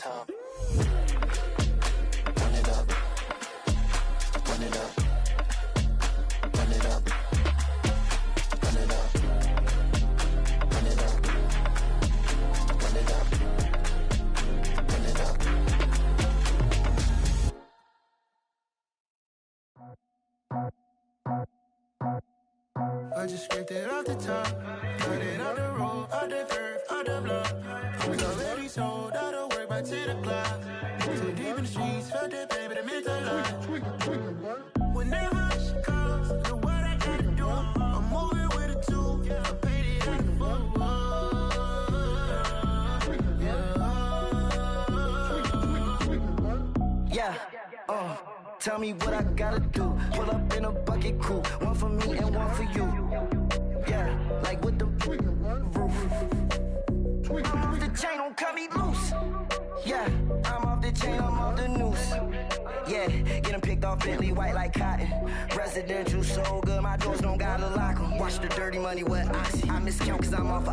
time. Run it up. Run it up. Run it up. Run it up. Run it up. Run it up. Run it up. I just scraped it off the top, cut it out the road, out the curve, out the block. I was already sold out of work by 10 o'clock. Too deep in the streets, felt that baby, the mental lie. Whenever she calls, know what I gotta do. I'm moving with a two, I paid it out the full. Yeah, tell me what I gotta do. Pull up in a bucket crew, one for me and one for you. Yeah, like with the roof. I'm off the chain, don't cut me loose. Yeah, I'm off the chain, I'm off the noose. Yeah, getting picked off Bentley white like cotton. Residential so good, my doors don't gotta lock 'em. Watch the dirty money with oxy. I miscount cause I'm off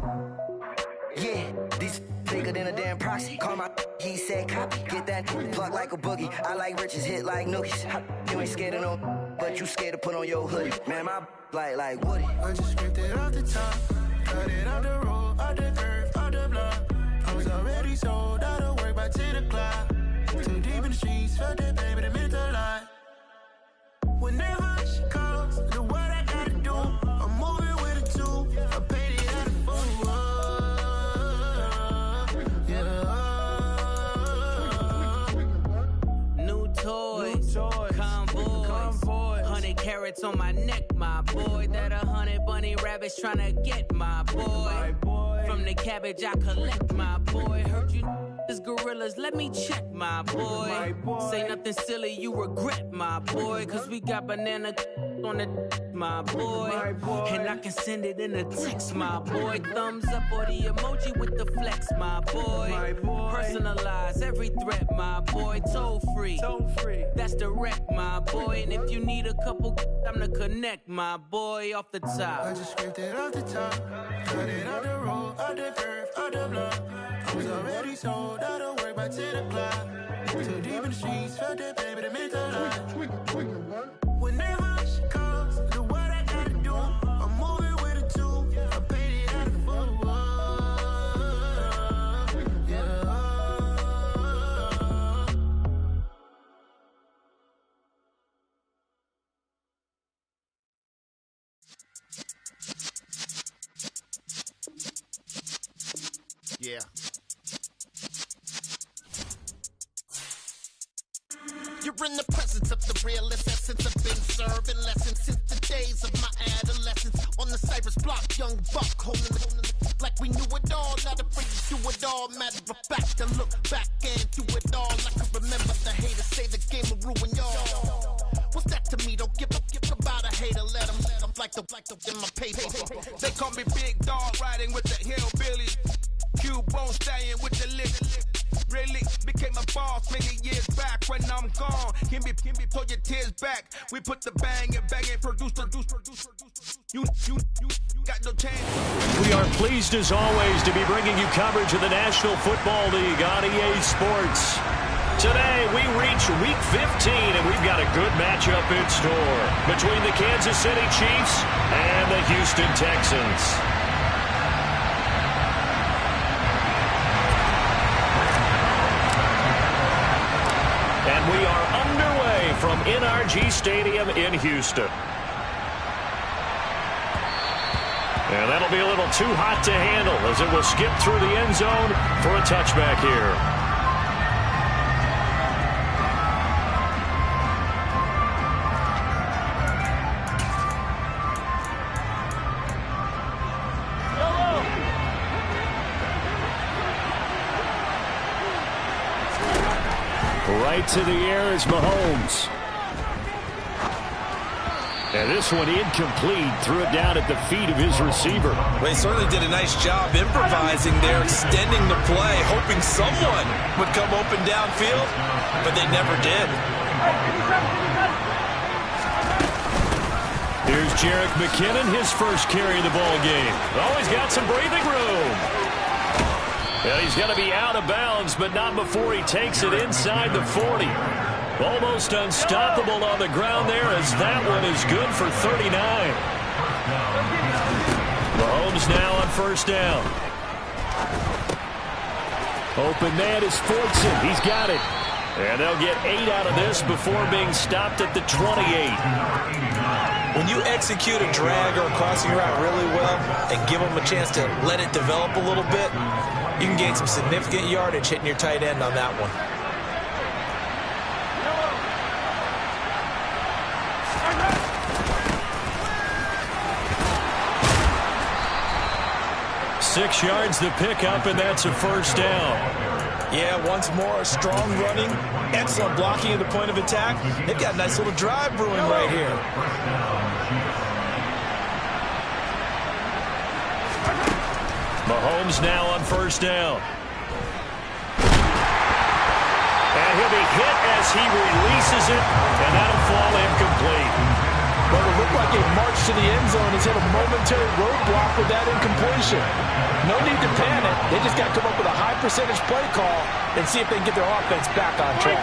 yeah, these bigger than a damn proxy. Call my he said copy. Get that plug like a boogie. I like riches, hit like nookies. You ain't scared of no, but you scared to put on your hoodie. Man, my like Woody. I just scraped it off the top, cut it out the road, out the curve, out the block. I was already sold out of work by 10 o'clock. Too deep in the streets, felt that baby, the mental lie. Whenever she calls, know what I gotta do. I'm moving with a two, I paid it out of full. Toys, convoys, 100 carats on my neck, my boy. That 100 bunny rabbits tryna get my boy. From the cabbage I collect, my boy. Heard you is gorillas, let me check, my boy. Say nothing silly, you regret, my boy. Cause we got banana on the my boy. And I can send it in a text, my boy. Thumbs up or the emoji with the flex, my boy. Personalize every threat, my boy. Toll free. That's direct, my boy. And if you need a couple, I'm to connect, my boy, off the top. I just scraped it off the top, cut it out the road, out the curve, out the block. I was already sold out of work by 10 o'clock. Too deep in the streets, felt that baby, the mental lie. Whenever she calls, know what I gotta do. I'm moving with a two, I paid it out of full. Yeah. You're in the presence of the realest essence. I've been serving lessons since the days of my adolescence. On the Cypress block, young buck holding it like we knew it all. Not afraid to do it all. Matter of fact, I look back and do it all. I can remember the haters say the game will ruin y'all. What's that to me? Don't give about a hater. Let them like the in my paper. They call me Big Dog, riding with the hillbillies. Cubone staying with the lick. Really became a boss many years back. When I'm gone, can be pull your tears back. We put the bang and produce. You got no chance. We are pleased as always to be bringing you coverage of the National Football League on EA Sports. Today we reach Week 15 and we've got a good matchup in store between the Kansas City Chiefs and the Houston Texans. And we are underway from NRG Stadium in Houston. And that'll be a little too hot to handle as it will skip through the end zone for a touchback here. Right to the air is Mahomes. And this one incomplete. Threw it down at the feet of his receiver. Well, he certainly did a nice job improvising there, extending the play, hoping someone would come open downfield, but they never did. Here's Jerick McKinnon, his first carry of the ball game. Always got some breathing room. And he's going to be out of bounds, but not before he takes it inside the 40. Almost unstoppable on the ground there, as that one is good for 39. Mahomes now on first down. Open man is Fortson. He's got it. And they'll get 8 out of this before being stopped at the 28. When you execute a drag or a crossing route really well and give them a chance to let it develop a little bit, you can gain some significant yardage hitting your tight end on that one. Six yards to pick up, and that's a first down. Yeah, once more, strong running, excellent blocking at the point of attack. They've got a nice little drive brewing right here. Mahomes now on first down. And he'll be hit as he releases it, and that'll fall incomplete. Well, it looked like a march to the end zone has hit a momentary roadblock with that incompletion. No need to panic. They just got to come up with a high percentage play call and see if they can get their offense back on track.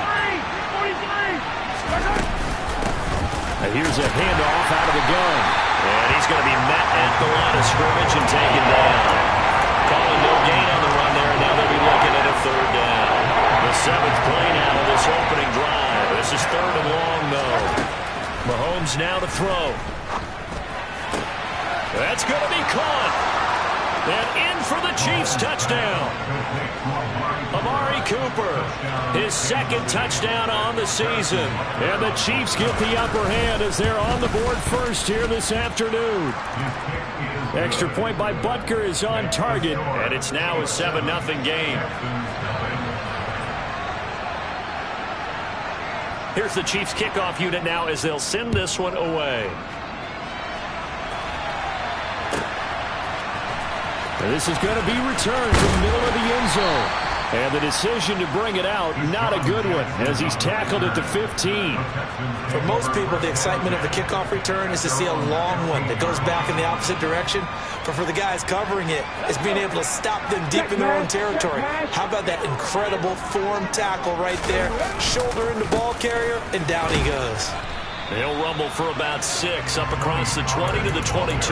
And here's a handoff out of the gun. And he's going to be met at the line of scrimmage and taken down. Calling no gain on the run there, and now they'll be looking at a third down. The 7th play now of this opening drive. This is 3rd and long, though. Mahomes now to throw. That's going to be caught. And in for the Chiefs touchdown. Amari Cooper, his 2nd touchdown on the season. And the Chiefs get the upper hand as they're on the board first here this afternoon. Extra point by Butker is on target, and it's now a 7-0 game. Here's the Chiefs kickoff unit now as they'll send this one away. And this is going to be returned from the middle of the end zone. And the decision to bring it out, not a good one, as he's tackled at the 15. For most people, the excitement of the kickoff return is to see a long one that goes back in the opposite direction. But for the guys covering it, it's being able to stop them deep in their own territory. How about that incredible form tackle right there? Shoulder in the ball carrier, and down he goes. He'll rumble for about 6 up across the 20 to the 22.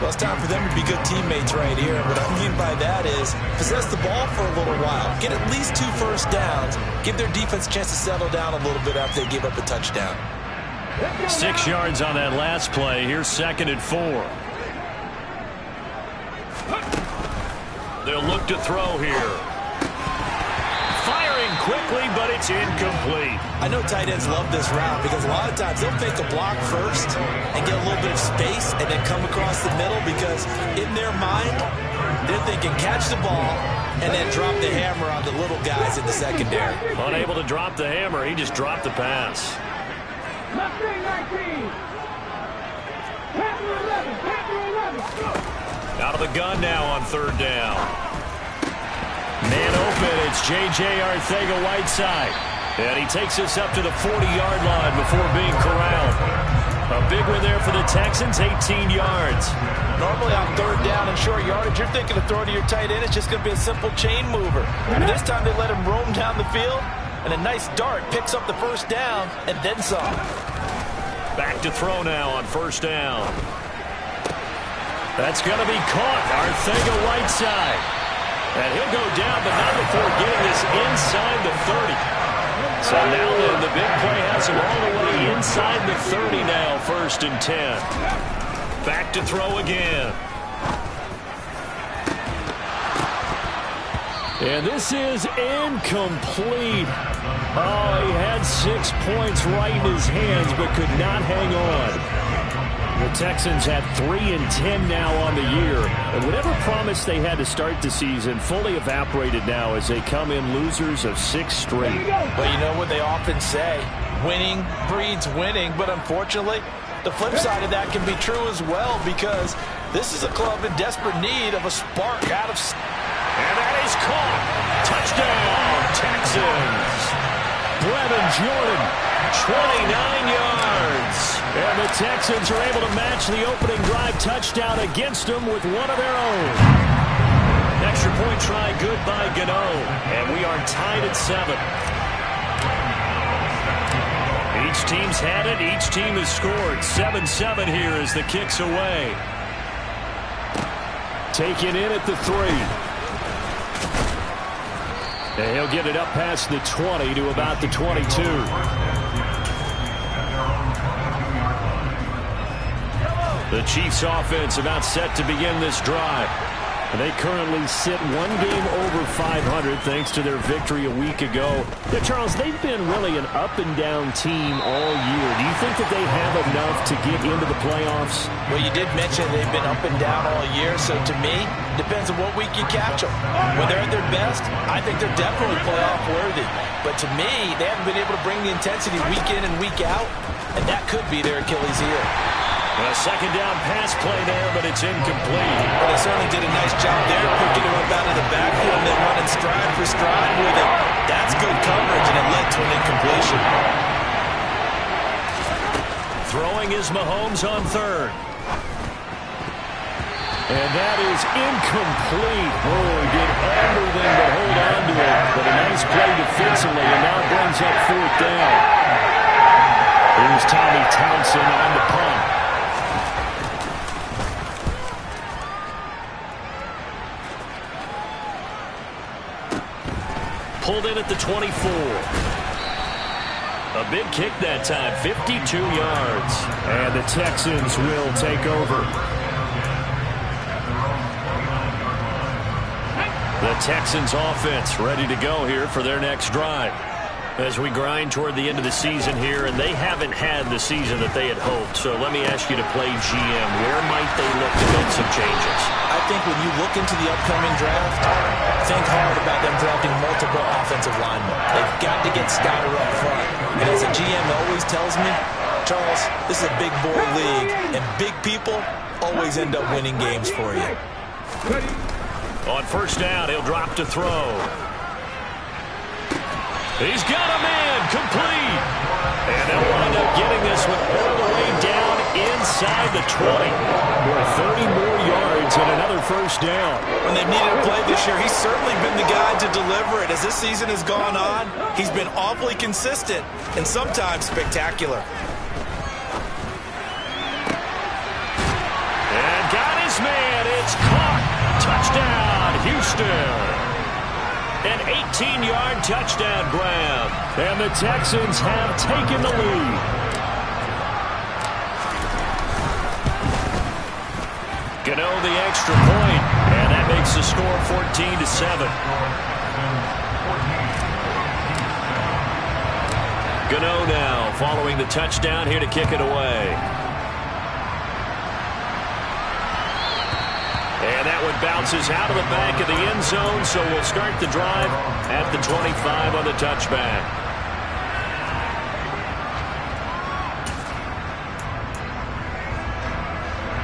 Well, it's time for them to be good teammates right here. What I mean by that is possess the ball for a little while. Get at least 2 first downs. Give their defense a chance to settle down a little bit after they give up a touchdown. 6 yards on that last play. Here's 2nd and 4. They'll look to throw here. Firing quickly, but it's incomplete. I know tight ends love this route because a lot of times they'll fake a block first and get a little bit of space and then come across the middle because in their mind, they're thinking catch the ball and then drop the hammer on the little guys in the secondary. Unable to drop the hammer, he just dropped the pass. Out of the gun now on 3rd down. Man open, it's J.J. Arcega-Whiteside. And he takes us up to the 40-yard line before being corralled. A big one there for the Texans, 18 yards. Normally on 3rd down and short yardage, you're thinking of throwing to your tight end. It's just going to be a simple chain mover. And this time they let him roam down the field, and a nice dart picks up the first down and then some. Back to throw now on 1st down. That's going to be caught. Arcega-Whiteside. And he'll go down, but not before getting this inside the 30. So now then, the big play has him all the way inside the 30 now, 1st and 10. Back to throw again. And this is incomplete. Oh, he had 6 points right in his hands, but could not hang on. The Texans had 3-10 now on the year. And whatever promise they had to start the season fully evaporated now as they come in losers of 6 straight. But you know what they often say, winning breeds winning. But unfortunately, the flip side of that can be true as well because this is a club in desperate need of a spark out of... And that is caught. Touchdown, Texans. Brevin Jordan, 29 yards. And the Texans are able to match the opening drive touchdown against them with one of their own. That Extra point try good by Gano. And we are tied at 7. Each team's had it. Each team has scored. 7-7 here as the kick's away. Taken in at the 3. And he'll get it up past the 20 to about the 22. The Chiefs offense about set to begin this drive. They currently sit one game over 500 thanks to their victory a week ago. Yeah, Charles, they've been really an up-and-down team all year. Do you think that they have enough to get into the playoffs? Well, you did mention they've been up and down all year, so to me, depends on what week you catch them. When they're at their best, I think they're definitely playoff-worthy. But to me, they haven't been able to bring the intensity week in and week out, and that could be their Achilles heel. A second down pass play there, but it's incomplete. But they certainly did a nice job there, picking him up out of the backfield and then running stride for stride with it. That's good coverage, and it led to an incompletion. Throwing is Mahomes on 3rd. And that is incomplete. Oh, he did everything but hold on to it. But a nice play defensively, and now brings up 4th down. Here's Tommy Townsend on the punt. Pulled in at the 24. A big kick that time, 52 yards. And the Texans will take over. The Texans offense ready to go here for their next drive. As we grind toward the end of the season here, and they haven't had the season that they had hoped. So let me ask you to play GM. Where might they look to make some changes? I think when you look into the upcoming draft, think hard about them drafting multiple offensive linemen. They've got to get stouter up front. And as a GM always tells me, Charles, this is a big boy league, and big people always end up winning games for you. On 1st down, he'll drop to throw. He's got a man complete. And they'll wind up getting this one all the way down inside the 20. For 30 more yards and another 1st down. When they've needed a play this year, he's certainly been the guy to deliver it. As this season has gone on, he's been awfully consistent and sometimes spectacular. And got his man. It's caught. Touchdown, Houston. An 18-yard touchdown grab. And the Texans have taken the lead. Gano the extra point, and that makes the score 14-7. Gano now following the touchdown here to kick it away. And that one bounces out of the back of the end zone, so we'll start the drive at the 25 on the touchback.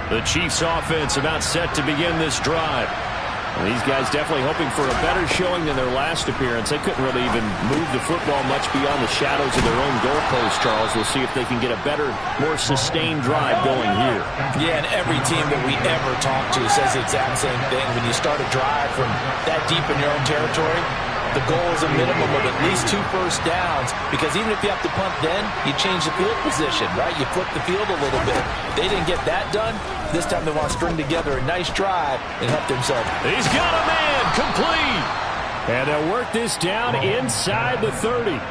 The Chiefs offense about set to begin this drive. And these guys definitely hoping for a better showing than their last appearance. They couldn't really even move the football much beyond the shadows of their own goalpost, Charles. We'll see if they can get a better, more sustained drive going here. Yeah, and every team that we ever talk to says the exact same thing. When you start a drive from that deep in your own territory, the goal is a minimum of at least 2 first downs, because even if you have to punt then, you change the field position, right? You flip the field a little bit. They didn't get that done. This time they want to string together a nice drive and help themselves. He's got a man complete. And they'll work this down inside the 30.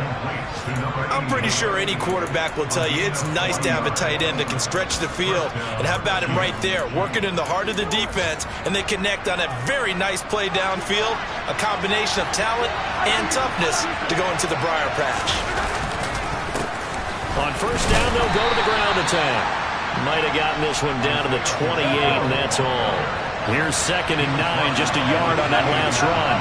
I'm pretty sure any quarterback will tell you it's nice to have a tight end that can stretch the field. And how about him right there, working in the heart of the defense, and they connect on a very nice play downfield, a combination of talent and toughness to go into the briar patch. On 1st down, they'll go to the ground attack. Might have gotten this one down to the 28, and that's all. Here's 2nd and 9, just a yard on that last run.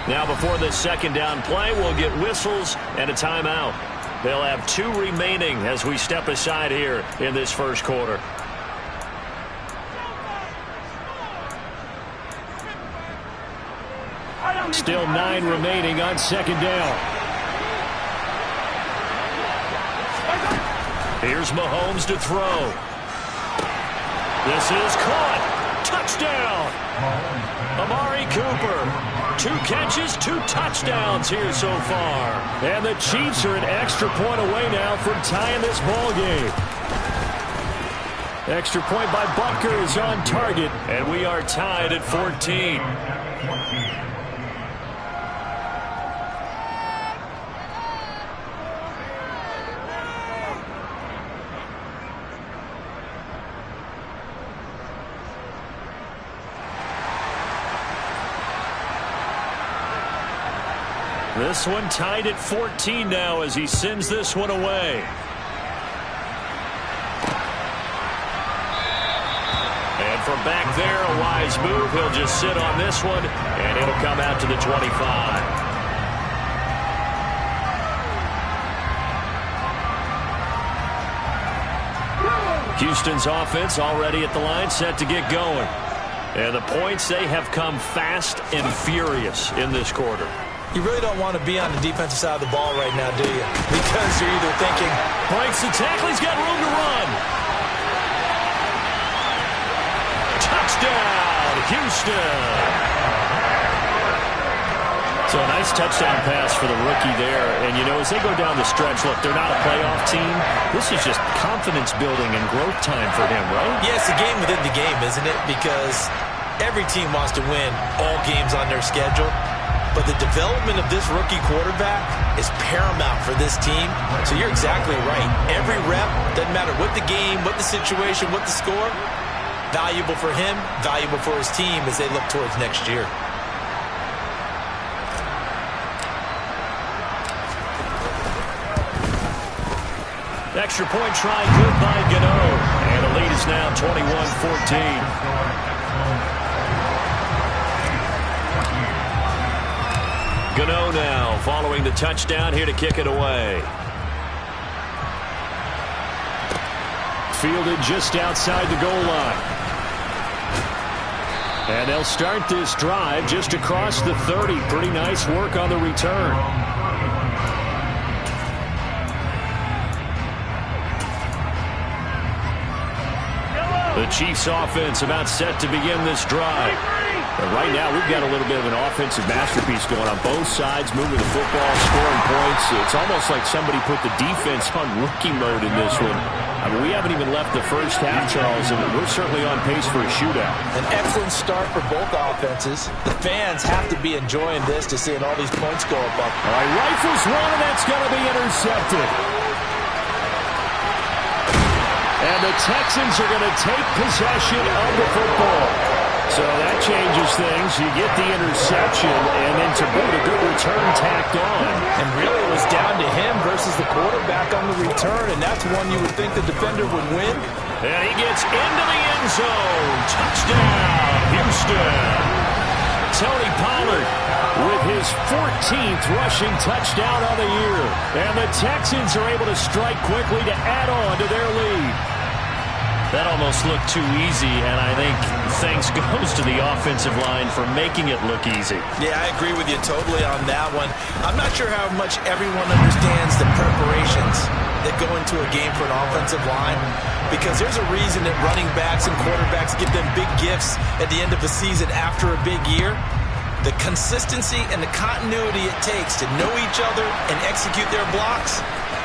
Now before this 2nd down play, we'll get whistles and a timeout. They'll have 2 remaining as we step aside here in this 1st quarter. Still 9 remaining on second down. Here's Mahomes to throw. This is caught. Touchdown. Amari Cooper. 2 catches, 2 touchdowns here so far. And the Chiefs are an extra point away now from tying this ball game. Extra point by Butker is on target, and we are tied at 14. This one tied at 14 now as he sends this one away. And from back there, a wise move. He'll just sit on this one, and it'll come out to the 25. Houston's offense already at the line, set to get going. And the points, they have come fast and furious in this quarter. You really don't want to be on the defensive side of the ball right now, do you? Because you're either thinking, breaks the tackle, he's got room to run. Touchdown, Houston. So a nice touchdown pass for the rookie there. And, you know, as they go down the stretch, look, they're not a playoff team. This is just confidence building and growth time for him, right? Yeah, it's a game within the game, isn't it? Because every team wants to win all games on their schedule. But the development of this rookie quarterback is paramount for this team. So you're exactly right. Every rep, doesn't matter what the game, what the situation, what the score, valuable for him, valuable for his team as they look towards next year. Extra point try, good by Gano. And the lead is now 21-14. Gano now following the touchdown here to kick it away. Fielded just outside the goal line. And they'll start this drive just across the 30. Pretty nice work on the return. The Chiefs offense about set to begin this drive. And right now, we've got a little bit of an offensive masterpiece going on both sides, moving the football, scoring points. It's almost like somebody put the defense on rookie mode in this one. I mean, we haven't even left the first half, Charles, and we're certainly on pace for a shootout. An excellent start for both offenses. The fans have to be enjoying this to seeing all these points go up. All right, rifles one, and that's going to be intercepted. And the Texans are going to take possession of the football. So that changes things. You get the interception, and then to boot, a good return tacked on. And really it was down to him versus the quarterback on the return, and that's one you would think the defender would win. And he gets into the end zone. Touchdown, Houston. Tony Pollard with his 14th rushing touchdown of the year. And the Texans are able to strike quickly to add on to their lead. That almost looked too easy, and I think thanks goes to the offensive line for making it look easy. Yeah, I agree with you totally on that one. I'm not sure how much everyone understands the preparations that go into a game for an offensive line, because there's a reason that running backs and quarterbacks get them big gifts at the end of the season after a big year. The consistency and the continuity it takes to know each other and execute their blocks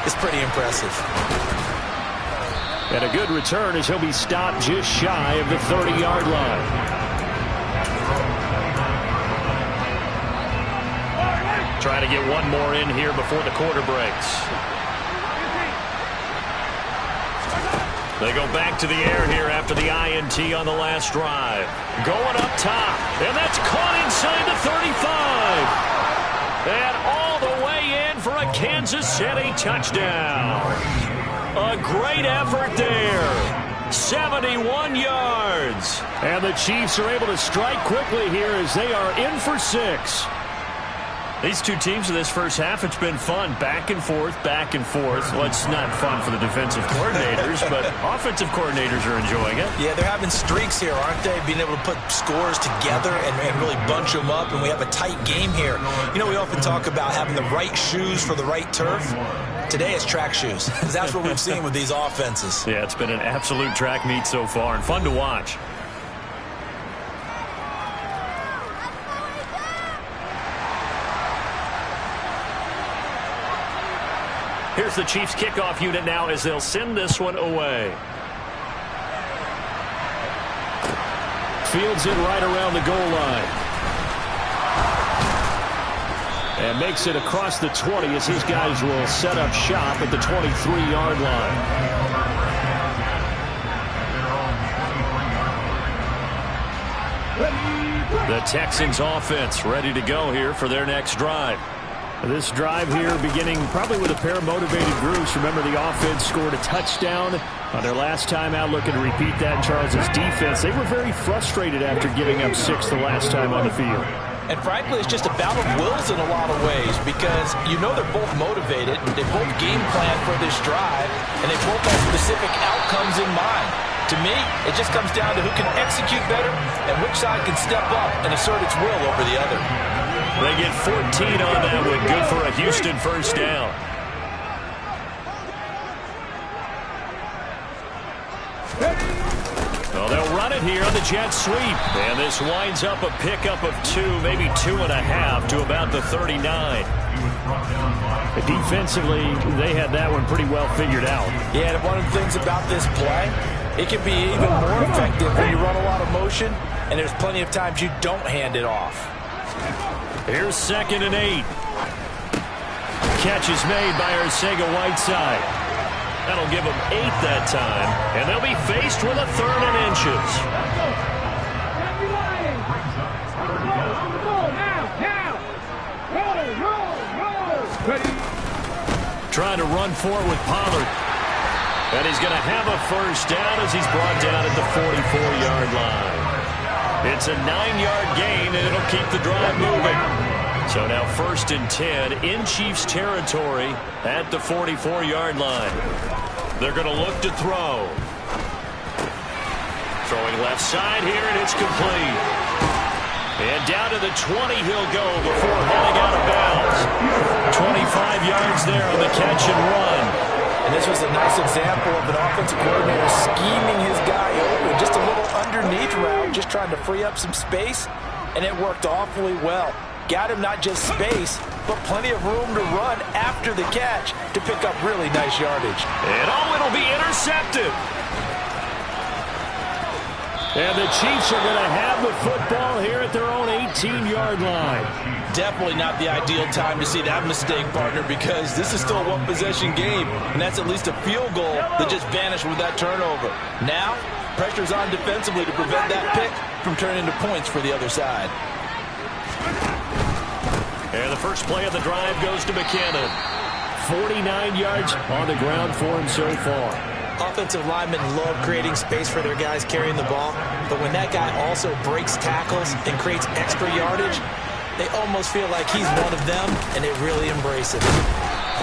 is pretty impressive. And a good return as he'll be stopped just shy of the 30-yard line. Trying to get one more in here before the quarter breaks. They go back to the air here after the INT on the last drive. Going up top, and that's caught inside the 35. And all the way in for a Kansas City touchdown. A great effort there. 71 yards. And the Chiefs are able to strike quickly here as they are in for 6. These two teams in this first half, it's been fun. Back and forth, back and forth. Well, it's not fun for the defensive coordinators, but offensive coordinators are enjoying it. Yeah, they're having streaks here, aren't they? Being able to put scores together and really bunch them up, and we have a tight game here. You know, we often talk about having the right shoes for the right turf. Today it's track shoes, because that's what we've seen with these offenses. Yeah, it's been an absolute track meet so far, and fun to watch. Here's the Chiefs kickoff unit now as they'll send this one away. Fields it right around the goal line. And makes it across the 20 as his guys will set up shop at the 23-yard line. The Texans offense ready to go here for their next drive. This drive here beginning probably with a pair of motivated groups. Remember, the offense scored a touchdown on their last time out, looking to repeat that in Charles's defense. They were very frustrated after giving up 6 the last time on the field. And frankly, it's just a battle of wills in a lot of ways, because you know they're both motivated, they both game plan for this drive, and they both have specific outcomes in mind. To me, it just comes down to who can execute better and which side can step up and assert its will over the other. They get 14 on that one. Good for a Houston first down. Well, they'll run it here on the jet sweep. And this winds up a pickup of 2, maybe 2.5 to about the 39. Defensively, they had that one pretty well figured out. Yeah, and one of the things about this play, it can be even more effective when you run a lot of motion, and there's plenty of times you don't hand it off. Here's 2nd and 8. Catch is made by Arcega-Whiteside. That'll give them 8 that time, and they'll be faced with a 3rd and inches. Trying to run forward with Pollard. And he's going to have a first down as he's brought down at the 44-yard line. It's a 9-yard gain, and it'll keep the drive moving. So now 1st and 10 in Chiefs territory at the 44-yard line. They're going to look to throw. Throwing left side here, and it's complete. And down to the 20 he'll go before heading out of bounds. 25 yards there on the catch and run. And this was a nice example of an offensive coordinator scheming his guy open. Just a little underneath route, just trying to free up some space, and it worked awfully well. Got him not just space, but plenty of room to run after the catch to pick up really nice yardage. And it'll be intercepted. And the Chiefs are going to have the football here at their own 18-yard line. Definitely not the ideal time to see that mistake, partner, because this is still a one-possession game, and that's at least a field goal that just vanished with that turnover. Now, pressure's on defensively to prevent that pick from turning into points for the other side. And the first play of the drive goes to McKinnon. 49 yards on the ground for him so far. Offensive linemen love creating space for their guys carrying the ball, but when that guy also breaks tackles and creates extra yardage, they almost feel like he's one of them, and they really embrace it.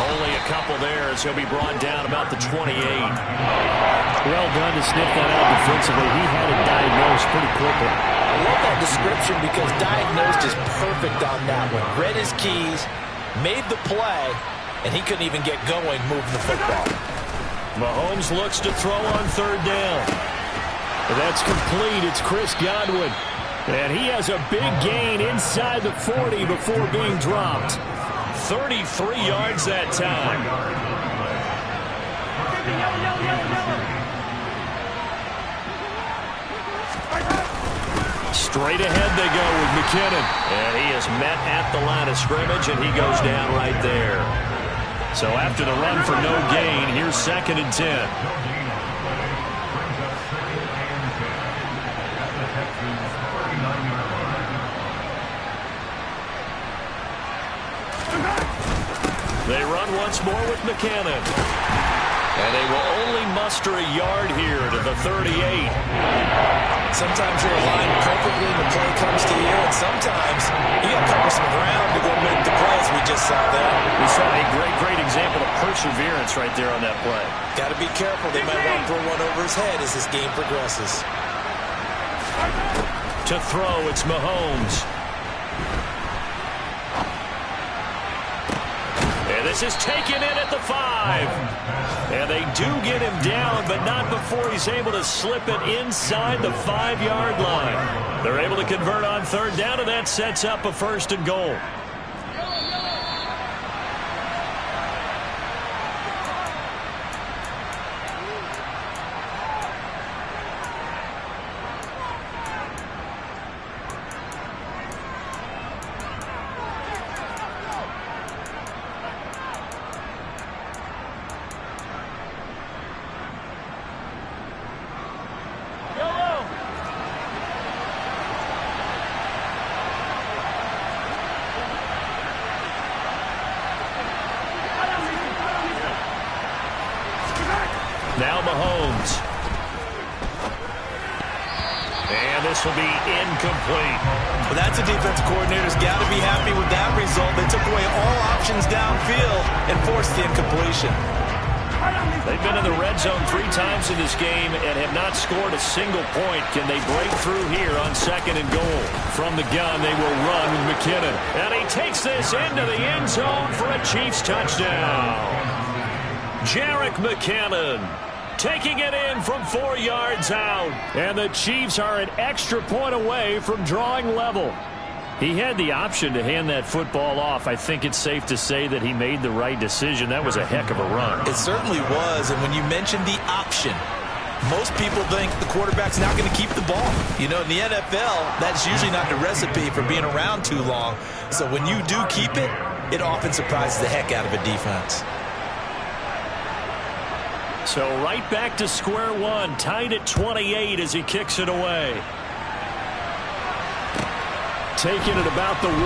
Only a couple there as he'll be brought down about the 28. Well done to sniff that out defensively. He had it diagnosed pretty quickly. I love that description because diagnosed is perfect on that one. Read his keys, made the play, and he couldn't even get going moving the football. Mahomes looks to throw on 3rd down. That's complete. It's Chris Godwin. And he has a big gain inside the 40 before being dropped. 33 yards that time. Straight ahead they go with McKinnon. And he is met at the line of scrimmage, and he goes down right there. So after the run for no gain, here's 2nd and 10. They run once more with McKinnon. And they will only muster a yard here to the 38. Sometimes you're aligned perfectly and the play comes to you, and sometimes you got to cover some ground to go make the play, as we just saw there. We saw a great example of perseverance right there on that play. Got to be careful. They might want to throw one over his head as this game progresses. To throw, it's Mahomes. And this is taken in at the 5. And they do get him down, but not before he's able to slip it inside the 5-yard line. They're able to convert on third down, and that sets up a 1st and goal. Now Mahomes. And this will be incomplete. Well, that's a defense coordinator's got to be happy with that result. They took away all options downfield and forced the incompletion. They've been in the red zone 3 times in this game and have not scored a single point. Can they break through here on 2nd and goal? From the gun, they will run with McKinnon. And he takes this into the end zone for a Chiefs touchdown. Jerick McKinnon taking it in from 4 yards out. And the Chiefs are an extra point away from drawing level. He had the option to hand that football off. I think it's safe to say that he made the right decision. That was a heck of a run. It certainly was. And when you mentioned the option, most people think the quarterback's not going to keep the ball. You know, in the NFL, that's usually not the recipe for being around too long. So when you do keep it, it often surprises the heck out of a defense. So right back to square one, tied at 28 as he kicks it away. Taking it about the 1.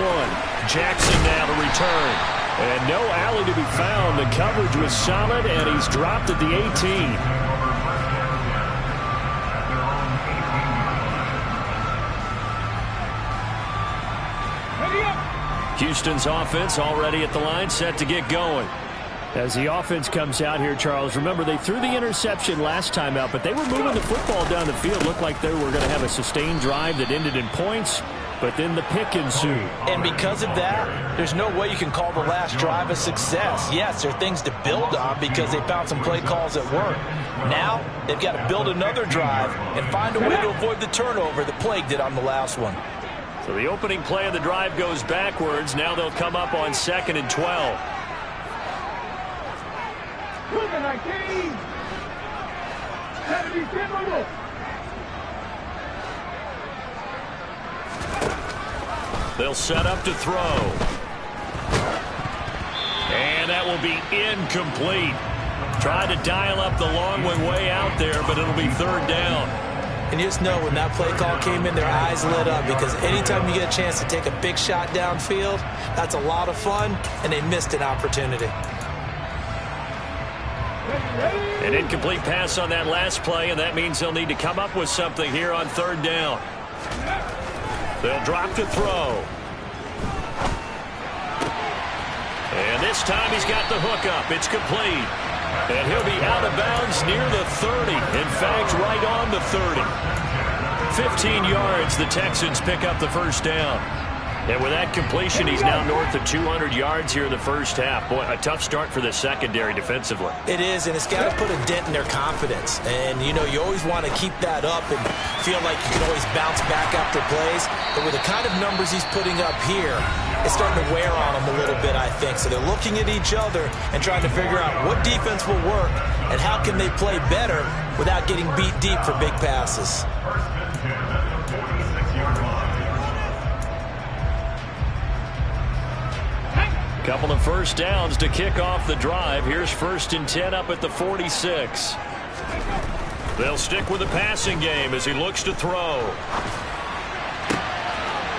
Jackson now to return. And no alley to be found. The coverage was solid, and he's dropped at the 18. Houston's offense already at the line, set to get going. As the offense comes out here, Charles, remember they threw the interception last time out, but they were moving the football down the field. Looked like they were going to have a sustained drive that ended in points, but then the pick ensued. And because of that, there's no way you can call the last drive a success. Yes, there are things to build on because they found some play calls that work. Now, they've got to build another drive and find a way to avoid the turnover that plagued it on the last one. So the opening play of the drive goes backwards. Now they'll come up on 2nd and 12. They'll set up to throw. And that will be incomplete. Tried to dial up the long one way out there, but it'll be 3rd down. And you just know when that play call came in, their eyes lit up because anytime you get a chance to take a big shot downfield, that's a lot of fun, and they missed an opportunity. An incomplete pass on that last play, and that means they'll need to come up with something here on 3rd down. They'll drop to throw. And this time he's got the hookup. It's complete. And he'll be out of bounds near the 30. In fact, right on the 30. 15 yards, the Texans pick up the 1st down. And with that completion, he's now north of 200 yards here in the first half. Boy, a tough start for the secondary defensively. It is, and it's got to put a dent in their confidence. And, you know, you always want to keep that up and feel like you can always bounce back after plays. But with the kind of numbers he's putting up here, it's starting to wear on them a little bit, I think. So they're looking at each other and trying to figure out what defense will work and how can they play better without getting beat deep for big passes. Couple of 1st downs to kick off the drive. Here's 1st and 10 up at the 46. They'll stick with the passing game as he looks to throw.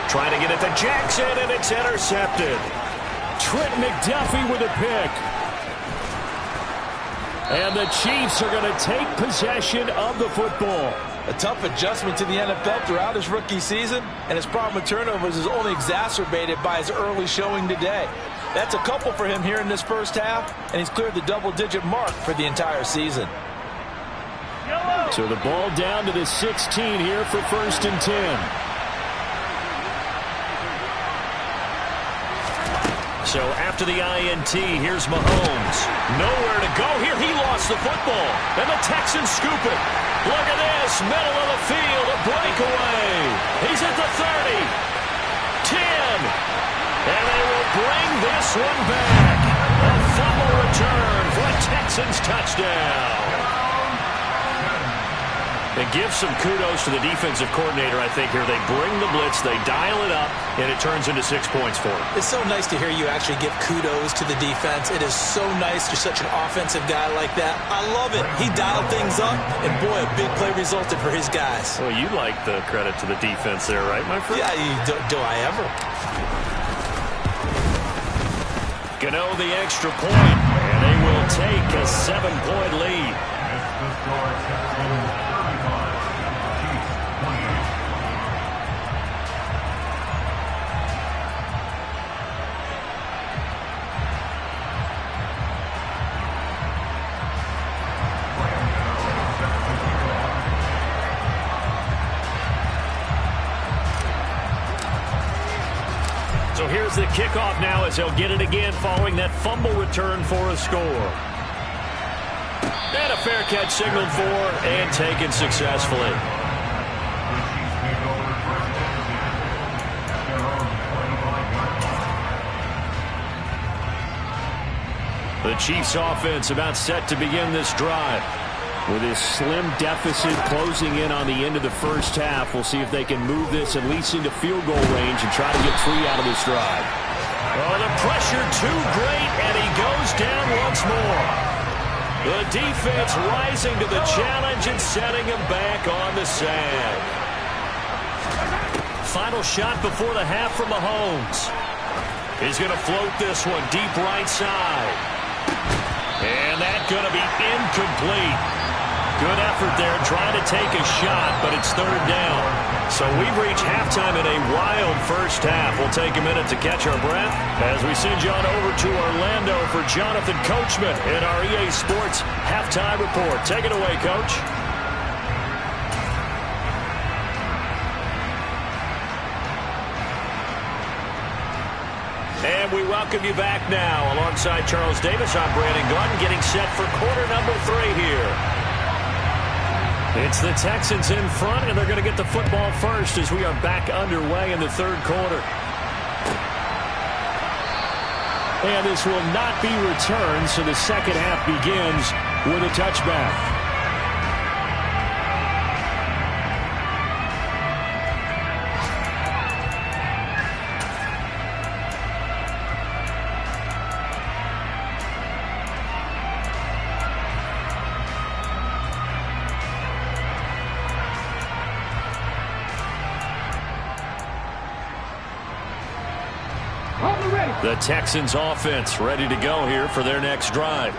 Trying to get it to Jackson, and it's intercepted. Trent McDuffie with a pick. And the Chiefs are going to take possession of the football. A tough adjustment to the NFL throughout his rookie season, and his problem with turnovers is only exacerbated by his early showing today. That's a couple for him here in this first half, and he's cleared the double-digit mark for the entire season. So the ball down to the 16 here for 1st and 10. So after the INT, here's Mahomes. Nowhere to go here. He lost the football. And the Texans scoop it. Look at this. Middle of the field. A breakaway. He's at the 30. 10. And they will bring this one back. A fumble return for a Texans touchdown. And give some kudos to the defensive coordinator, I think, here. They bring the blitz, they dial it up, and it turns into 6 points for them. It's so nice to hear you actually give kudos to the defense. It is so nice. You're such an offensive guy like that. I love it. He dialed things up, and boy, a big play resulted for his guys. Well, you like the credit to the defense there, right, my friend? Yeah, do I ever? Gano the extra point, and they will take a 7-point lead. So here's the kickoff now as they'll get it again following that fumble return for a score. And a fair catch signaled for and taken successfully. The Chiefs offense about set to begin this drive. With his slim deficit closing in on the end of the first half, we'll see if they can move this at least into field goal range and try to get 3 out of this drive. Oh, the pressure too great, and he goes down once more. The defense rising to the challenge and setting him back on the sag. Final shot before the half from Mahomes. He's going to float this one deep right side. And that's going to be incomplete. Good effort there trying to take a shot, but it's 3rd down. So we've reached halftime in a wild first half. We'll take a minute to catch our breath as we send you on over to Orlando for Jonathan Coachman in our EA Sports Halftime Report. Take it away, Coach. And we welcome you back now. Alongside Charles Davis, I'm Brandon Gordon, getting set for quarter number 3 here. It's the Texans in front, and they're going to get the football first as we are back underway in the 3rd quarter. And this will not be returned, so the second half begins with a touchback. The Texans offense ready to go here for their next drive.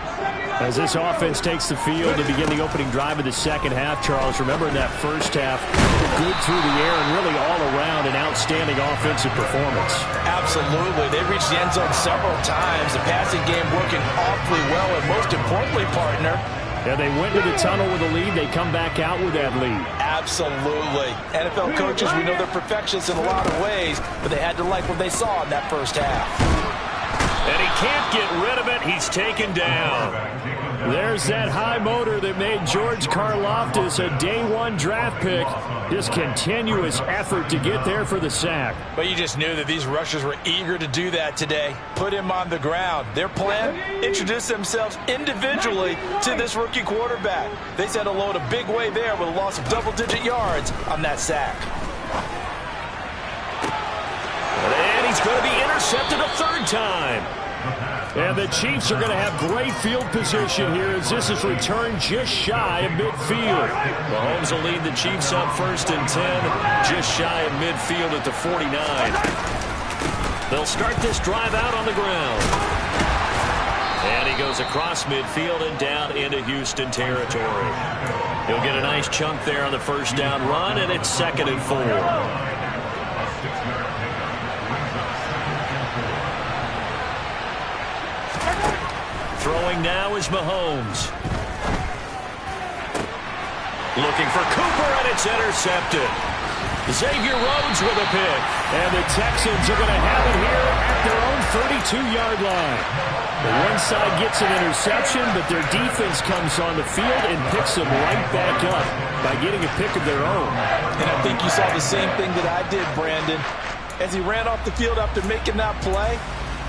As this offense takes the field to begin the opening drive of the second half, Charles, remember in that first half, good through the air and really all around an outstanding offensive performance. Absolutely. They reached the end zone several times. The passing game working awfully well, and most importantly, partner, yeah, they went to the tunnel with a lead. They come back out with that lead. Absolutely. NFL coaches, we know they're perfectionists in a lot of ways, but they had to like what they saw in that first half. And he can't get rid of it. He's taken down. There's that high motor that made George Karlaftis a day-1 draft pick. Just continuous effort to get there for the sack. But you just knew that these rushers were eager to do that today. Put him on the ground. Their plan, introduce themselves individually to this rookie quarterback. They said hello in a big way there with a loss of double-digit yards on that sack. And he's going to be intercepted a 3rd time. And the Chiefs are going to have great field position here as this is returned just shy of midfield. Mahomes will lead the Chiefs up 1st and 10, just shy of midfield at the 49. They'll start this drive out on the ground. And he goes across midfield and down into Houston territory. He'll get a nice chunk there on the first down run, and it's 2nd and 4. Throwing now is Mahomes. Looking for Cooper, and it's intercepted. Xavier Rhodes with a pick. And the Texans are going to have it here at their own 32-yard line. The one side gets an interception, but their defense comes on the field and picks them right back up by getting a pick of their own. And I think you saw the same thing that I did, Brandon. As he ran off the field after making that play,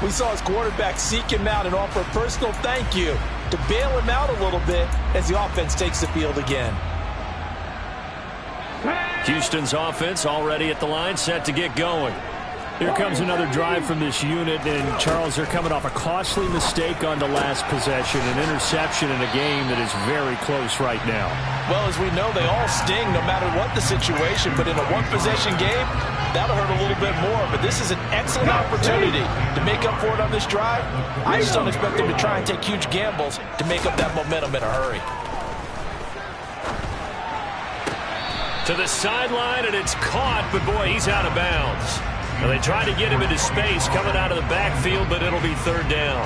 we saw his quarterback seek him out and offer a personal thank you to bail him out a little bit as the offense takes the field again. Houston's offense already at the line, set to get going. Here comes another drive from this unit, and Charles, they're coming off a costly mistake on the last possession, an interception in a game that is very close right now. Well, as we know, they all sting no matter what the situation, but in a one-possession game, that'll hurt a little bit more. But this is an excellent opportunity to make up for it on this drive. I just don't expect them to try and take huge gambles to make up that momentum in a hurry. To the sideline, and it's caught, but boy, he's out of bounds. Well, they tried to get him into space coming out of the backfield, but it'll be 3rd down.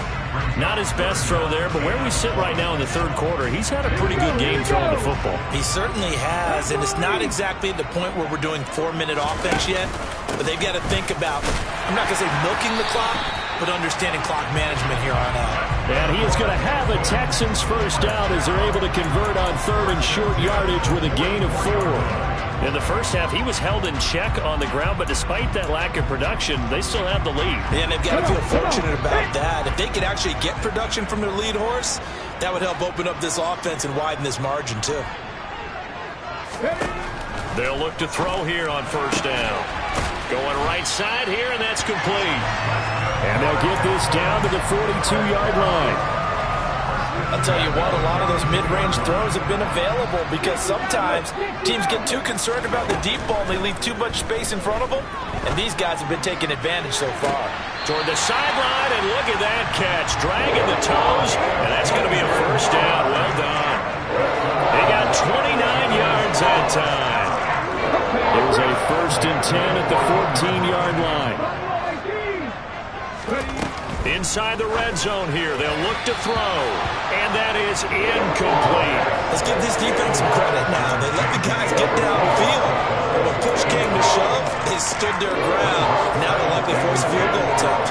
Not his best throw there, but where we sit right now in the 3rd quarter, he's had a pretty good game throwing the football. He certainly has, and it's not exactly the point where we're doing 4-minute offense yet, but they've got to think about, I'm not going to say milking the clock, but understanding clock management here on out. And he is going to have a Texans first down as they're able to convert on 3rd and short yardage with a gain of 4. In the first half, he was held in check on the ground, but despite that lack of production, they still have the lead. And they've got to feel fortunate about that. If they could actually get production from their lead horse, that would help open up this offense and widen this margin, too. They'll look to throw here on first down. Going right side here, and that's complete. And they'll get this down to the 42-yard line. I'll tell you what, a lot of those mid-range throws have been available because sometimes teams get too concerned about the deep ball and they leave too much space in front of them, and these guys have been taking advantage so far. Toward the sideline, and look at that catch. Dragging the toes, and that's going to be a first down. Well done. They got 29 yards that time. It was a 1st and 10 at the 14-yard line. Inside the red zone here, they'll look to throw, and that is incomplete. Let's give this defense some credit now. They let the guys get downfield. When push came to shove, they stood their ground. Now they'll likely force a field goal attempt.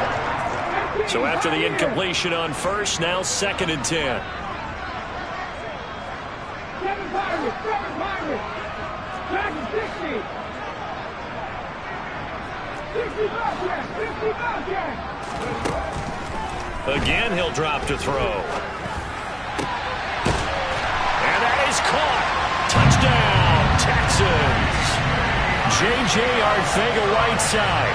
So after the incompletion on first, now 2nd and 10. Again, he'll drop to throw. And that is caught. Touchdown, Texans. J.J. Arcega-Whiteside.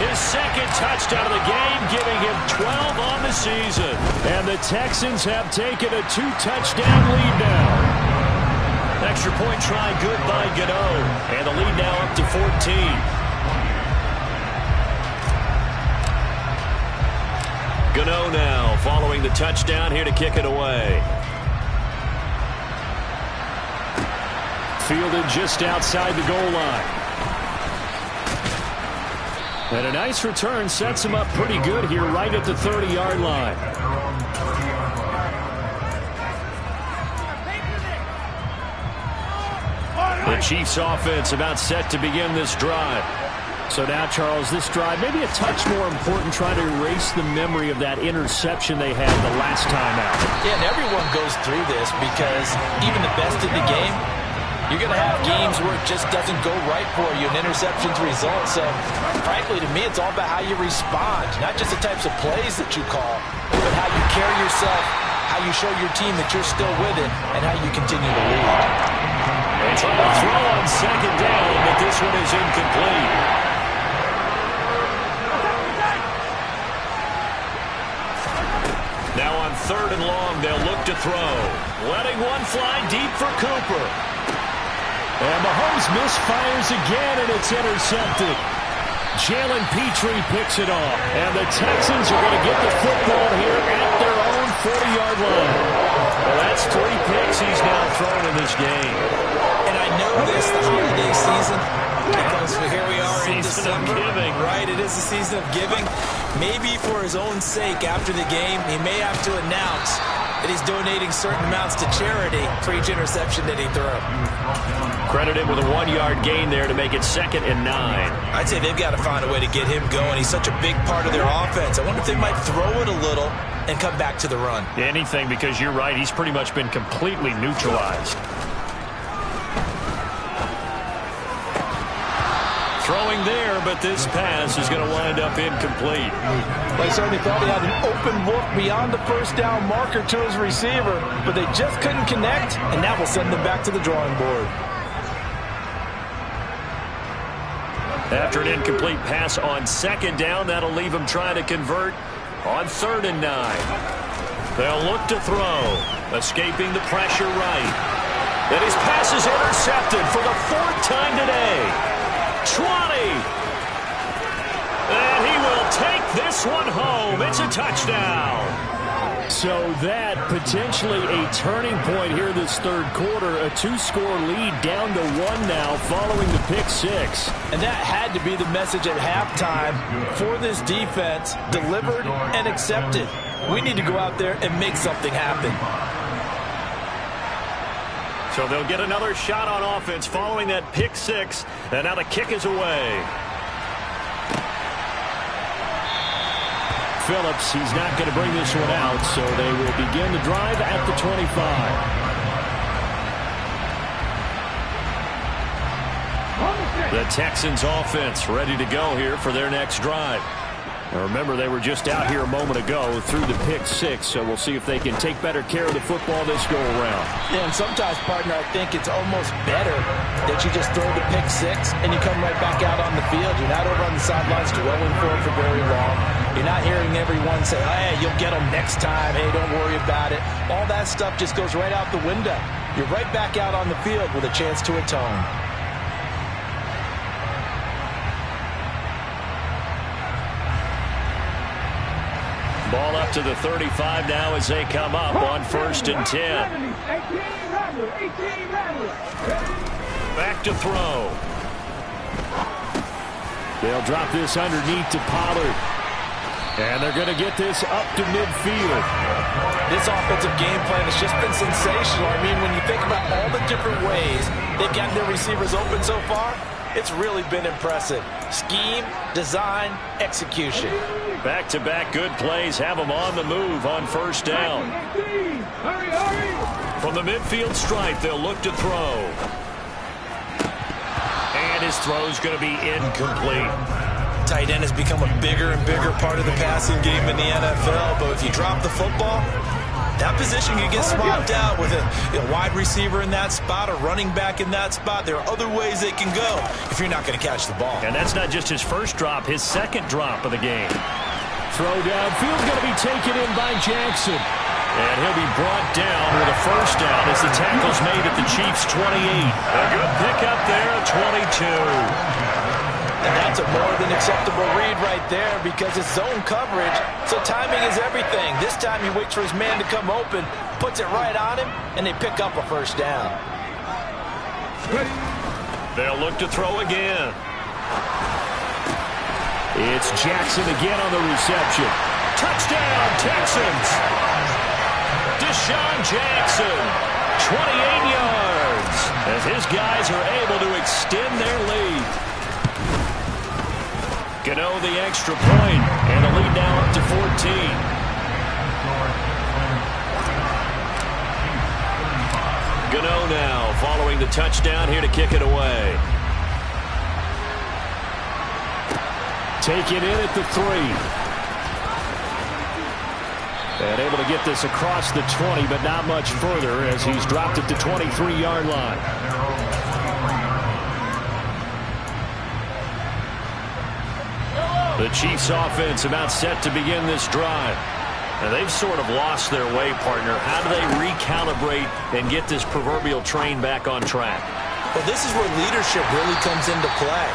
His 2nd touchdown of the game, giving him 12 on the season. And the Texans have taken a 2-touchdown lead now. Extra point try good by Gano. And the lead now up to 14. Gano now following the touchdown here to kick it away. Fielded just outside the goal line. And a nice return sets him up pretty good here right at the 30-yard line. The Chiefs offense about set to begin this drive. So now, Charles, this drive maybe a touch more important, trying to erase the memory of that interception they had the last time out. Yeah, and everyone goes through this because even the best in the game, you're going to have games where it just doesn't go right for you and interceptions result. So, frankly, to me, it's all about how you respond, not just the types of plays that you call, but how you carry yourself, how you show your team that you're still with it, and how you continue to lead. They try to throw on 2nd down, but this one is incomplete. Now on 3rd and long, they'll look to throw. Letting one fly deep for Cooper. And Mahomes misfires again, and it's intercepted. Jalen Petrie picks it off. And the Texans are going to get the football here at their own 40-yard line. Well, that's 3 picks he's now thrown in this game. And I know this, the holiday season, because here we are in December. Giving. Right, it is the season of giving. Maybe for his own sake after the game, he may have to announce that he's donating certain amounts to charity for each interception that he threw. Credited with a 1-yard gain there to make it 2nd and 9. I'd say they've got to find a way to get him going. He's such a big part of their offense. I wonder if they might throw it a little and come back to the run. Anything, because you're right, he's pretty much been completely neutralized. Throwing there, but this pass is going to wind up incomplete. They certainly thought he had an open look beyond the first down marker to his receiver, but they just couldn't connect, and that will send them back to the drawing board. After an incomplete pass on 2nd down, that'll leave him trying to convert on 3rd and 9. They'll look to throw, escaping the pressure right. And his pass is intercepted for the 4th time today. 20. And he will take this one home. It's a touchdown. So that potentially a turning point here this 3rd quarter. A 2-score lead down to 1 now following the pick 6. And that had to be the message at halftime for this defense. Delivered and accepted. We need to go out there and make something happen. So they'll get another shot on offense following that pick 6. And now the kick is away. Phillips, he's not going to bring this one out, so they will begin the drive at the 25. The Texans offense ready to go here for their next drive. Now remember, they were just out here a moment ago through the pick 6, so we'll see if they can take better care of the football this go-around. Yeah, and sometimes, partner, I think it's almost better that you just throw the pick 6 and you come right back out on the field. You're not over on the sidelines dwelling for it for very long. You're not hearing everyone say, hey, you'll get them next time. Hey, don't worry about it. All that stuff just goes right out the window. You're right back out on the field with a chance to atone. Ball up to the 35 now as they come up on 1st and 10. Back to throw. They'll drop this underneath to Pollard. And they're going to get this up to midfield. This offensive game plan has just been sensational. I mean, when you think about all the different ways they've gotten their receivers open so far, it's really been impressive. Scheme, design, execution. Back-to-back good plays have them on the move on 1st down. From the midfield stripe, they'll look to throw. And his throw's going to be incomplete. Tight end has become a bigger and bigger part of the passing game in the NFL, but if you drop the football, that position can get swapped out with a wide receiver in that spot, a running back in that spot. There are other ways it can go if you're not going to catch the ball. And that's not just his first drop, his 2nd drop of the game. Throw downfield going to be taken in by Jackson. And he'll be brought down with a 1st down as the tackle's made at the Chiefs' 28. A good pickup there, 22. And that's a more than acceptable read right there because it's zone coverage, so timing is everything. This time he waits for his man to come open, puts it right on him, and they pick up a 1st down. They'll look to throw again. It's Jackson again on the reception. Touchdown, Texans! Deshaun Jackson, 28 yards, as his guys are able to extend their lead. Gano the extra point, and the lead now up to 14. Gano now following the touchdown here to kick it away. Take it in at the 3. And able to get this across the 20, but not much further as he's dropped it to 23-yard line. The Chiefs offense about set to begin this drive. And they've sort of lost their way, partner. How do they recalibrate and get this proverbial train back on track? Well, this is where leadership really comes into play.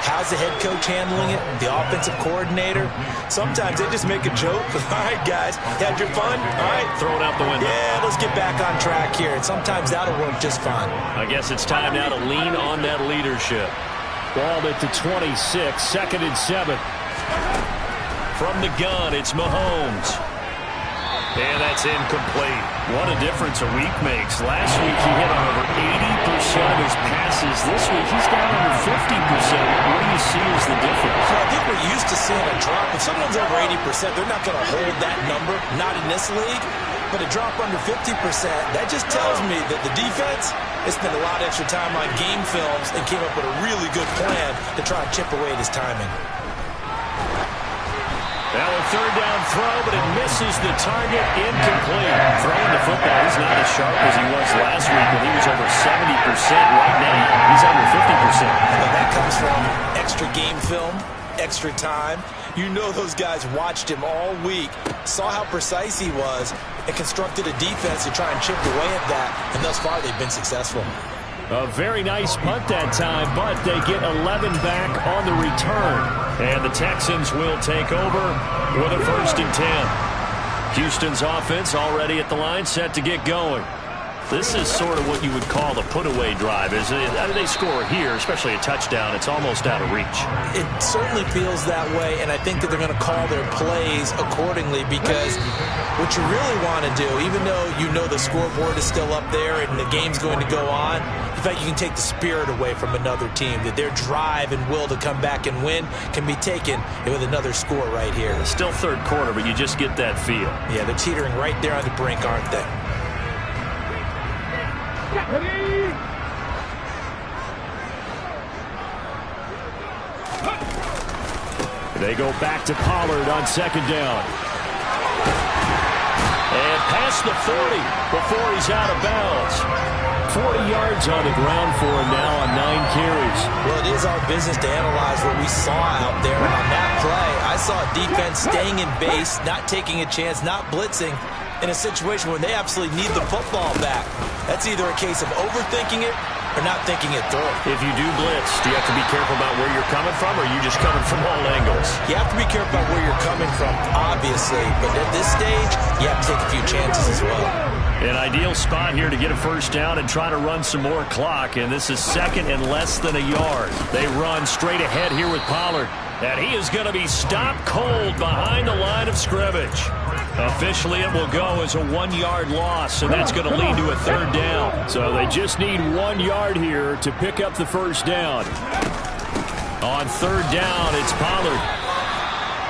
How's the head coach handling it? The offensive coordinator? Sometimes they just make a joke. All right, guys, had your fun? All right. Throw it out the window. Yeah, let's get back on track here. And sometimes that'll work just fine. I guess it's time now to lean on that leadership. Ball at the 26, 2nd and 7. From the gun, it's Mahomes. And that's incomplete. What a difference a week makes. Last week he hit on over 80% of his passes. This week he's down under 50%. What do you see as the difference? So I think we're used to seeing a drop. If someone's over 80%, they're not going to hold that number. Not in this league. But a drop under 50%, that just tells me that the defense has spent a lot of extra time on game films and came up with a really good plan to try and chip away at his timing. Now a 3rd down throw, but it misses the target. Incomplete. Throwing the football, he's not as sharp as he was last week when he was over 70%. Right now, he's under 50%. And that comes from extra game film, extra time. You know those guys watched him all week, saw how precise he was, and constructed a defense to try and chip away at that. And thus far, they've been successful. A very nice punt that time, but they get 11 back on the return. And the Texans will take over with a 1st and 10. Houston's offense already at the line, set to get going. This is sort of what you would call a put-away drive, isn't it? They score here, especially a touchdown. It's almost out of reach. It certainly feels that way, and I think that they're going to call their plays accordingly because what you really want to do, even though you know the scoreboard is still up there and the game's going to go on, in fact, you can take the spirit away from another team, that their drive and will to come back and win can be taken with another score right here. Still 3rd quarter, but you just get that feel. Yeah, they're teetering right there on the brink, aren't they? They go back to Pollard on 2nd down. And past the 40 before he's out of bounds. 40 yards on the ground for him now on 9 carries. Well, it is our business to analyze what we saw out there. And on that play, I saw a defense staying in base, not taking a chance, not blitzing in a situation where they absolutely need the football back. That's either a case of overthinking it or not thinking it through. If you do blitz, do you have to be careful about where you're coming from, or are you just coming from all angles? You have to be careful about where you're coming from, obviously. But at this stage, you have to take a few chances as well. An ideal spot here to get a 1st down and try to run some more clock. And this is 2nd and less than a yard. They run straight ahead here with Pollard. And he is going to be stopped cold behind the line of scrimmage. Officially, it will go as a 1-yard loss, and that's going to lead to a 3rd down. So they just need 1 yard here to pick up the 1st down. On 3rd down, it's Pollard.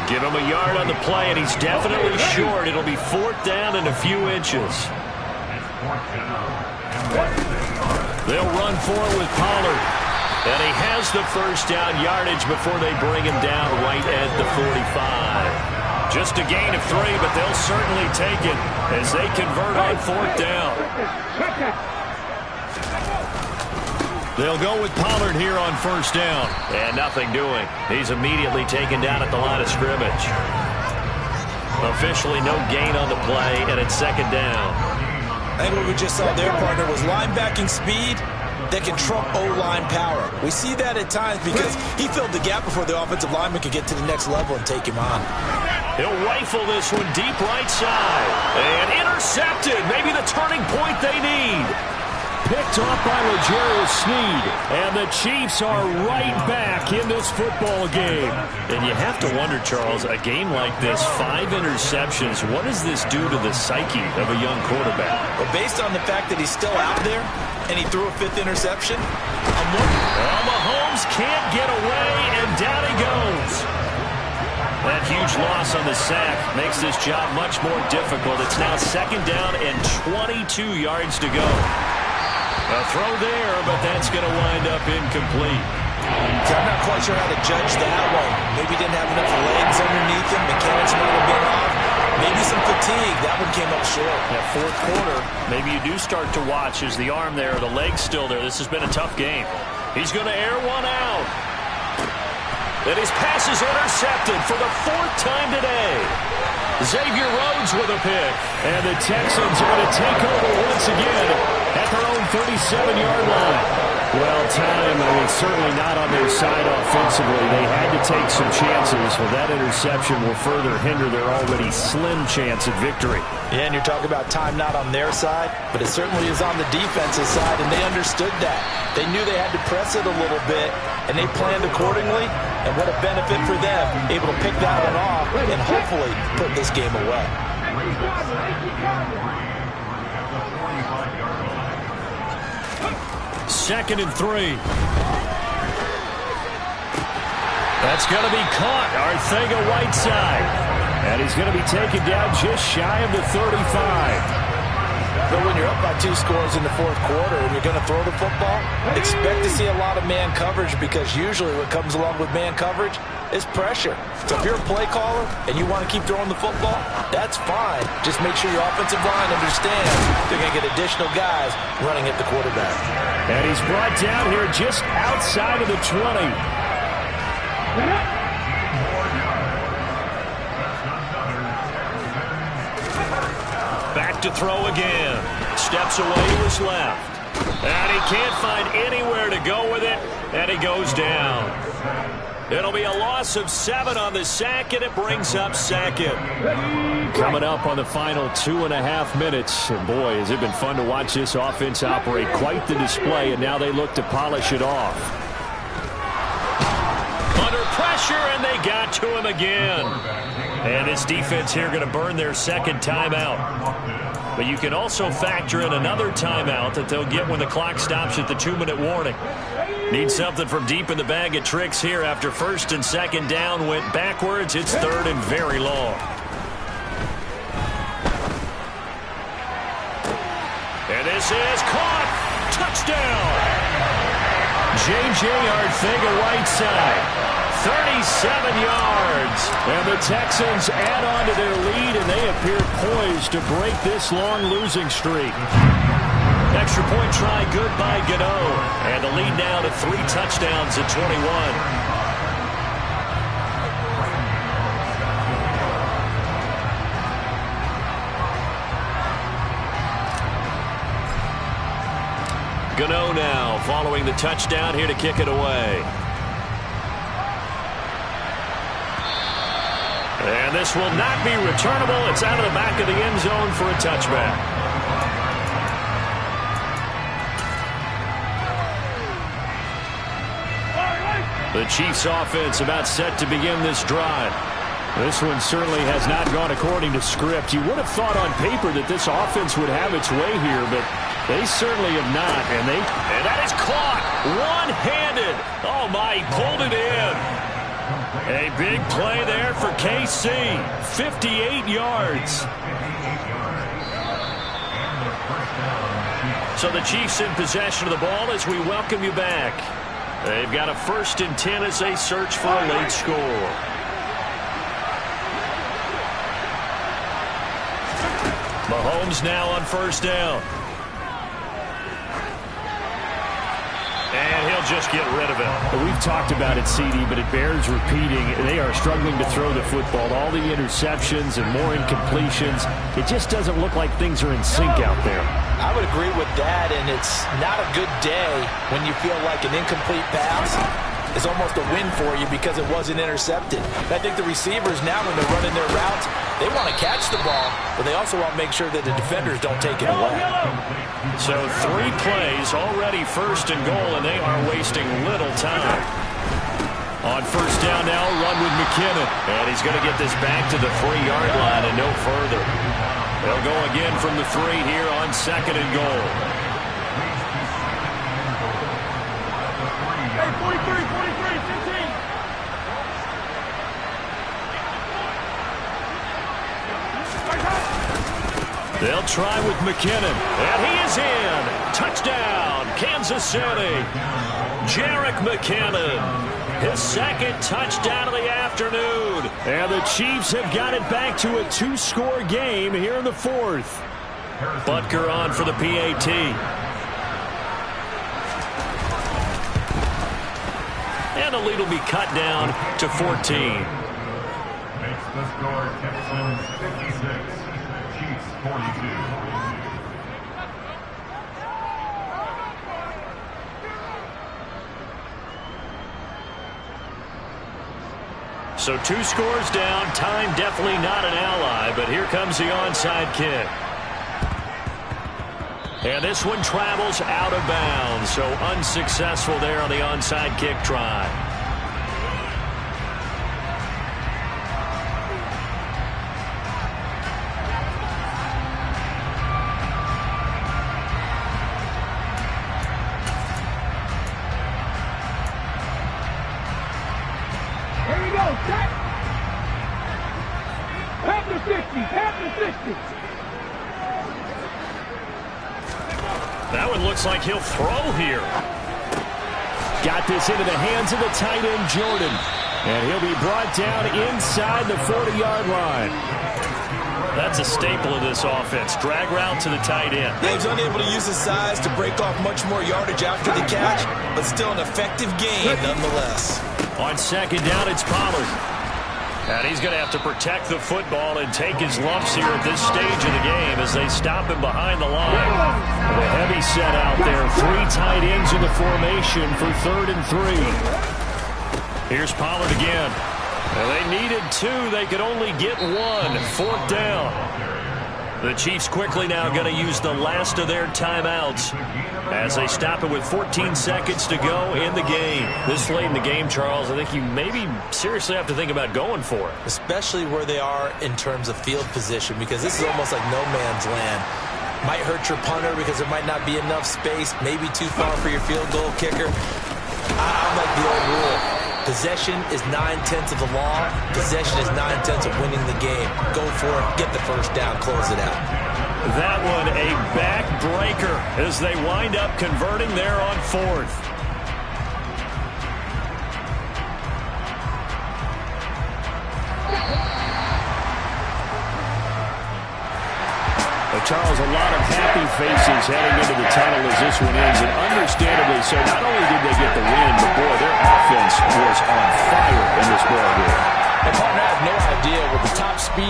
Give him a yard on the play, and he's definitely short. It'll be 4th down and a few inches. They'll run forward with Pollard. And he has the 1st down yardage before they bring him down right at the 45. Just a gain of 3, but they'll certainly take it as they convert on 4th down. They'll go with Pollard here on 1st down. And nothing doing. He's immediately taken down at the line of scrimmage. Officially no gain on the play, and it's 2nd down. I think what we just saw there, partner, was linebacking speed that can trump O-line power. We see that at times because he filled the gap before the offensive lineman could get to the next level and take him on. He'll rifle this one deep right side. And intercepted. Maybe the turning point they need. Picked off by L'Jarius Sneed. And the Chiefs are right back in this football game. And you have to wonder, Charles, a game like this, 5 interceptions, what does this do to the psyche of a young quarterback? Well, based on the fact that he's still out there and he threw a 5th interception, I'm wondering. Well, Mahomes can't get away, and down he goes. That huge loss on the sack makes this job much more difficult. It's now 2nd down and 22 yards to go. A throw there, but that's going to wind up incomplete. I'm not quite sure how to judge that one. Maybe he didn't have enough legs underneath him. Mechanics might have been off. Maybe some fatigue. That one came up short. That 4th quarter, maybe you do start to watch as the arm there, the leg's still there. This has been a tough game. He's going to air one out. And his pass is intercepted for the 4th time today. Xavier Rhodes with a pick. And the Texans are going to take over once again at their own 37-yard line. Well, time is certainly not on their side offensively. They had to take some chances. Well, that interception will further hinder their already slim chance at victory. Yeah, and you're talking about time not on their side, but it certainly is on the defensive side, and they understood that. They knew they had to press it a little bit, and they planned accordingly, and what a benefit for them, able to pick that one off and hopefully put this game away. Second and 3. That's going to be caught. Arcega-Whiteside. And he's going to be taken down just shy of the 35. But when you're up by 2 scores in the fourth quarter and you're going to throw the football, expect to see a lot of man coverage, because usually what comes along with man coverage is pressure. So if you're a play caller and you want to keep throwing the football, that's fine. Just make sure your offensive line understands they're going to get additional guys running at the quarterback. And he's brought down here just outside of the 20. Back to throw again. Steps away to his left. And he can't find anywhere to go with it. And he goes down. It'll be a loss of 7 on the sack, and it brings up second. Coming up on the final 2.5 minutes. And boy, has it been fun to watch this offense operate. Quite the display, and now they look to polish it off. Under pressure, and they got to him again. And this defense here going to burn their second timeout. But you can also factor in another timeout that they'll get when the clock stops at the 2-minute warning. Need something from deep in the bag of tricks here after first and second down went backwards. It's third and very long. And this is caught. Touchdown. J.J. Arcega-Whiteside. 37 yards. And the Texans add on to their lead, and they appear poised to break this long losing streak. Extra point try good by Gano. And the lead now to 3 touchdowns at 21. Gano now following the touchdown here to kick it away. And this will not be returnable. It's out of the back of the end zone for a touchback. The Chiefs offense about set to begin this drive. This one certainly has not gone according to script. You would have thought on paper that this offense would have its way here, but they certainly have not. And that is caught one-handed. Oh my, he pulled it in. A big play there for KC. 58 yards. So the Chiefs in possession of the ball as we welcome you back. They've got a 1st and 10 as they search for a late score. Mahomes now on 1st down. And he'll just get rid of it. We've talked about it, CD, but it bears repeating. They are struggling to throw the football. All the interceptions and more incompletions. It just doesn't look like things are in sync out there. I would agree with that, and it's not a good day when you feel like an incomplete pass is almost a win for you because it wasn't intercepted. I think the receivers now, when they're running their routes, they want to catch the ball, but they also want to make sure that the defenders don't take it away. So 3 plays, already 1st and goal, and they are wasting little time. On 1st down now, run with McKinnon. And he's going to get this back to the 3-yard line and no further. They'll go again from the 3 here on 2nd and goal. Hey, 43, 15. They'll try with McKinnon. And he is in. Touchdown, Kansas City. Jerick McKinnon. His 2nd touchdown of the afternoon. And the Chiefs have got it back to a 2-score game here in the 4th. Butker on for the PAT. And the lead will be cut down to 14. Makes the score Texans 56, Chiefs 42. So 2 scores down. Time definitely not an ally, but here comes the onside kick. And this one travels out of bounds, so unsuccessful there on the onside kick try. Here we go, set. After 60, after 60. That one looks like he'll throw here. Got this into the hands of the tight end, Jordan. And he'll be brought down inside the 40-yard line. That's a staple of this offense. Drag route to the tight end. He was unable to use his size to break off much more yardage after the catch, but still an effective game nonetheless. On second down, it's Pollard. And he's going to have to protect the football and take his lumps here at this stage of the game as they stop him behind the line. The heavy set out there. 3 tight ends in the formation for 3rd and 3. Here's Pollard again. And they needed 2. They could only get 1. 4th down. The Chiefs quickly now going to use the last of their timeouts as they stop it with 14 seconds to go in the game. This late in the game, Charles, I think you maybe seriously have to think about going for it. Especially where they are in terms of field position, because this is almost like no man's land. Might hurt your punter because there might not be enough space, maybe too far for your field goal kicker. I'm like the old rule. Possession is 9/10 of the law. Possession is 9/10 of winning the game. Go for it. Get the first down. Close it out. That one a backbreaker as they wind up converting there on 4th. Charles, a lot of happy faces heading into the tunnel as this one ends, and understandably so. Not only did they get the win, but boy, their offense was on fire in this ball game. And partner, I have no idea with the top speed